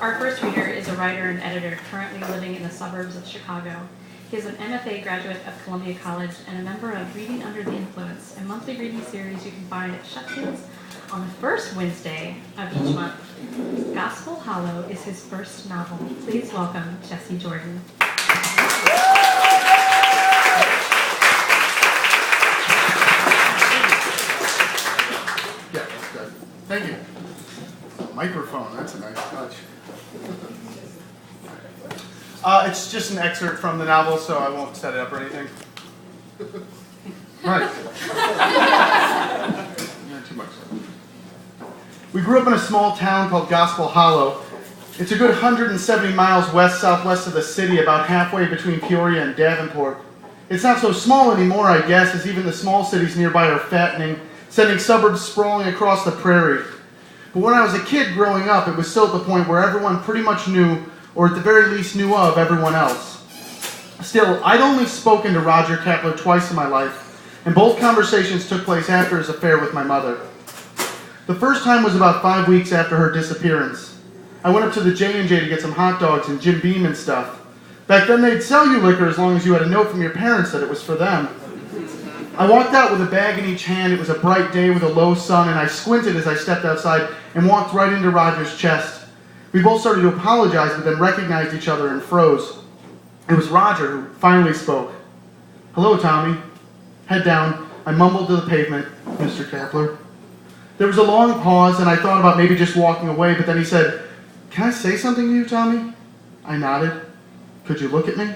Our first reader is a writer and editor currently living in the suburbs of Chicago. He is an MFA graduate of Columbia College and a member of Reading Under the Influence, a monthly reading series you can find at Sheffields on the first Wednesday of each month. Gospel Hollow is his first novel. Please welcome Jesse Jordan. Yeah, that's good. Thank you. Microphone, that's a nice touch. It's just an excerpt from the novel, so I won't set it up or anything. Right. Not too much. We grew up in a small town called Gospel Hollow. It's a good 170 miles west-southwest of the city, about halfway between Peoria and Davenport. It's not so small anymore, I guess, as even the small cities nearby are fattening, sending suburbs sprawling across the prairie. But when I was a kid growing up, it was still at the point where everyone pretty much knew, or at the very least knew of, everyone else. Still, I'd only spoken to Roger Kapler twice in my life, and both conversations took place after his affair with my mother. The first time was about 5 weeks after her disappearance. I went up to the J&J to get some hot dogs and Jim Beam and stuff. Back then they'd sell you liquor as long as you had a note from your parents that it was for them. I walked out with a bag in each hand. It was a bright day with a low sun, and I squinted as I stepped outside and walked right into Roger's chest. We both started to apologize, but then recognized each other and froze. It was Roger who finally spoke. "Hello, Tommy." Head down, I mumbled to the pavement, "Mr. Kapler." There was a long pause, and I thought about maybe just walking away, but then he said, "Can I say something to you, Tommy?" I nodded. "Could you look at me?"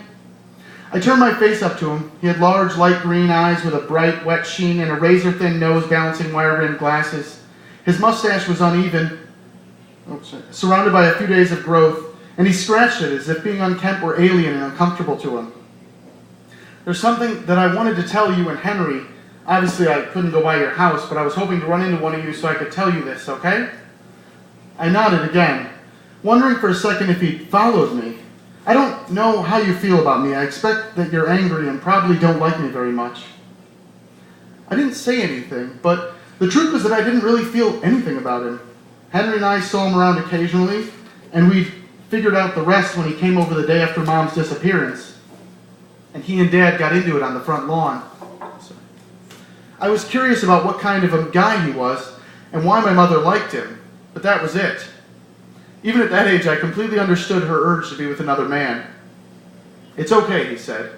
I turned my face up to him. He had large, light green eyes with a bright, wet sheen and a razor-thin nose balancing wire-rimmed glasses. His mustache was uneven, surrounded by a few days of growth, and he scratched it as if being unkempt were alien and uncomfortable to him. "There's something that I wanted to tell you and Henry. Obviously, I couldn't go by your house, but I was hoping to run into one of you so I could tell you this, okay?" I nodded again, wondering for a second if he followed me. "I don't know how you feel about me. I expect that you're angry and probably don't like me very much." I didn't say anything, but the truth was that I didn't really feel anything about him. Henry and I saw him around occasionally, and we figured out the rest when he came over the day after Mom's disappearance. And he and Dad got into it on the front lawn. I was curious about what kind of a guy he was and why my mother liked him, but that was it. Even at that age, I completely understood her urge to be with another man. "It's okay," he said.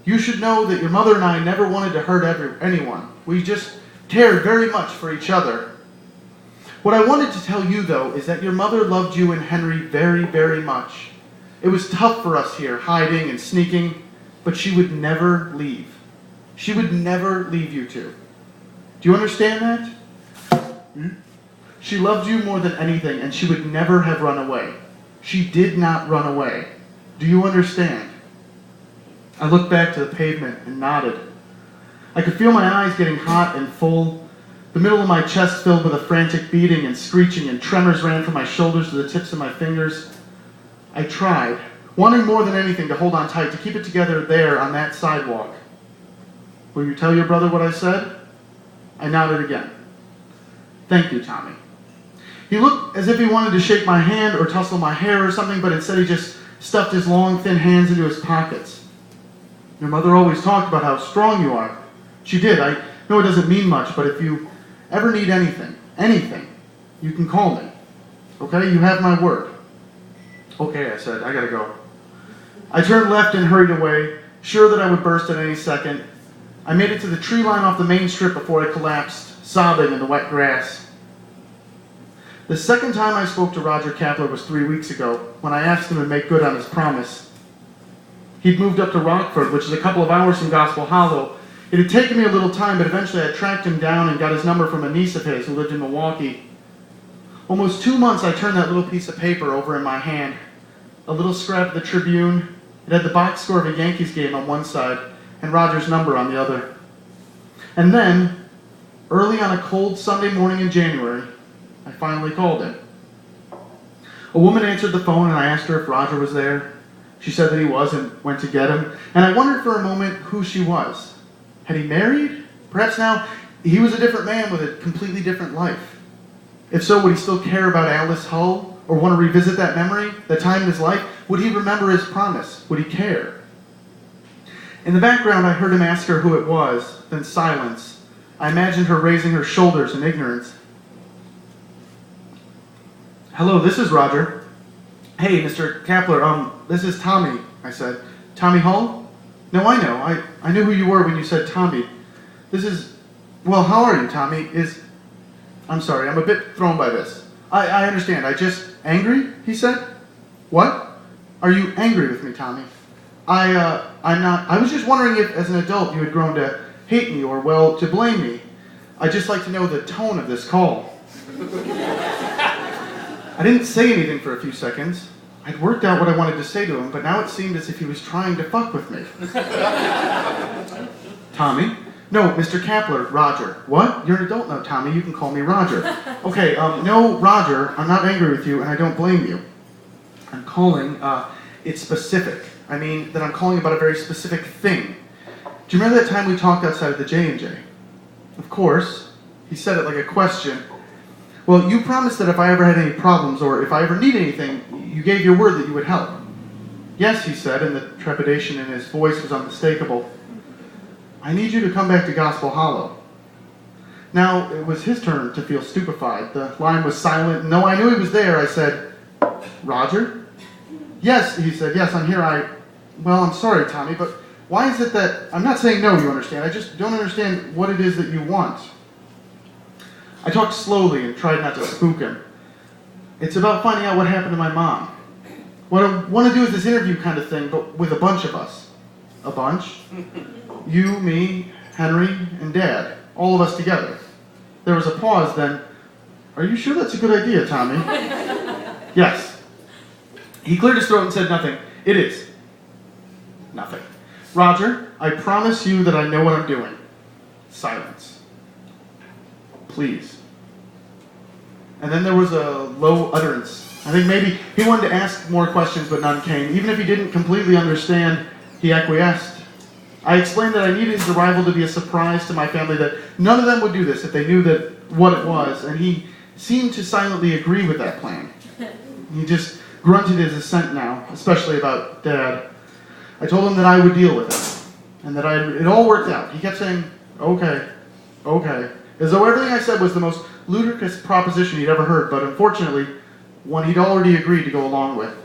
"You should know that your mother and I never wanted to hurt anyone. We just cared very much for each other. What I wanted to tell you, though, is that your mother loved you and Henry very, very much. It was tough for us here, hiding and sneaking, but she would never leave. She would never leave you two. Do you understand that? She loved you more than anything, and she would never have run away. She did not run away. Do you understand?" I looked back to the pavement and nodded. I could feel my eyes getting hot and full, the middle of my chest filled with a frantic beating and screeching, and tremors ran from my shoulders to the tips of my fingers. I tried, wanting more than anything to hold on tight, to keep it together there on that sidewalk. "Will you tell your brother what I said?" I nodded again. "Thank you, Tommy." He looked as if he wanted to shake my hand or tussle my hair or something, but instead he just stuffed his long, thin hands into his pockets. "Your mother always talked about how strong you are." She did. I know it doesn't mean much, but if you ever need anything, you can call me. Okay? You have my word. "Okay," I said. "I gotta go." I turned left and hurried away, sure that I would burst at any second. I made it to the tree line off the main strip before I collapsed, sobbing in the wet grass. The second time I spoke to Roger Kapler was 3 weeks ago, when I asked him to make good on his promise. He'd moved up to Rockford, which is a couple of hours from Gospel Hollow. It had taken me a little time, but eventually I tracked him down and got his number from a niece of his who lived in Milwaukee. Almost 2 months I turned that little piece of paper over in my hand. A little scrap of the Tribune. It had the box score of a Yankees game on one side and Roger's number on the other. And then, early on a cold Sunday morning in January, I finally called him. A woman answered the phone and I asked her if Roger was there. She said that he was and went to get him. And I wondered for a moment who she was. Had he married? Perhaps now he was a different man with a completely different life. If so, would he still care about Alice Hull? Or want to revisit that memory, that time in his life? Would he remember his promise? Would he care? In the background, I heard him ask her who it was, then silence. I imagined her raising her shoulders in ignorance. Hello, this is Roger. Hey, Mr. Kapler, this is Tommy, I said. Tommy Hull? No, I know. I knew who you were when you said Tommy. This is... Well, how are you, Tommy? I'm sorry, I'm a bit thrown by this. I understand. Angry? He said. What? Are you angry with me, Tommy? I'm not. I was just wondering if, as an adult, you had grown to hate me or, well, to blame me. I'd just like to know the tone of this call. I didn't say anything for a few seconds. I'd worked out what I wanted to say to him, but now it seemed as if he was trying to fuck with me. Tommy? No, Mr. Kapler, Roger. What? You're an adult now, Tommy. You can call me Roger. Okay, no, Roger, I'm not angry with you, and I don't blame you. I'm calling, it's specific. I mean, that I'm calling about a very specific thing. Do you remember that time we talked outside of the J&J? Of course. He said it like a question. Well, you promised that if I ever had any problems, or if I ever need anything, you gave your word that you would help. Yes, he said, and the trepidation in his voice was unmistakable. I need you to come back to Gospel Hollow. Now, it was his turn to feel stupefied. The line was silent. No, I knew he was there. I said, Roger? Yes, he said, yes, I'm here. Well, I'm sorry, Tommy, but why is it that... I'm not saying no, you understand. I just don't understand what it is that you want. I talked slowly and tried not to spook him. It's about finding out what happened to my mom. What I want to do is this interview kind of thing, but with a bunch of us. A bunch? You, me, Henry, and Dad. All of us together. There was a pause, then, are you sure that's a good idea, Tommy? Yes. He cleared his throat and said nothing. It is. Nothing. Roger, I promise you that I know what I'm doing. Silence. Please. And then there was a low utterance. I think maybe he wanted to ask more questions, but none came. Even if he didn't completely understand, he acquiesced. I explained that I needed his arrival to be a surprise to my family, that none of them would do this if they knew that what it was, and he seemed to silently agree with that plan. He just grunted his assent now, especially about Dad. I told him that I would deal with it, and that it all worked out. He kept saying, okay, as though everything I said was the most ludicrous proposition he'd ever heard, but unfortunately, one he'd already agreed to go along with.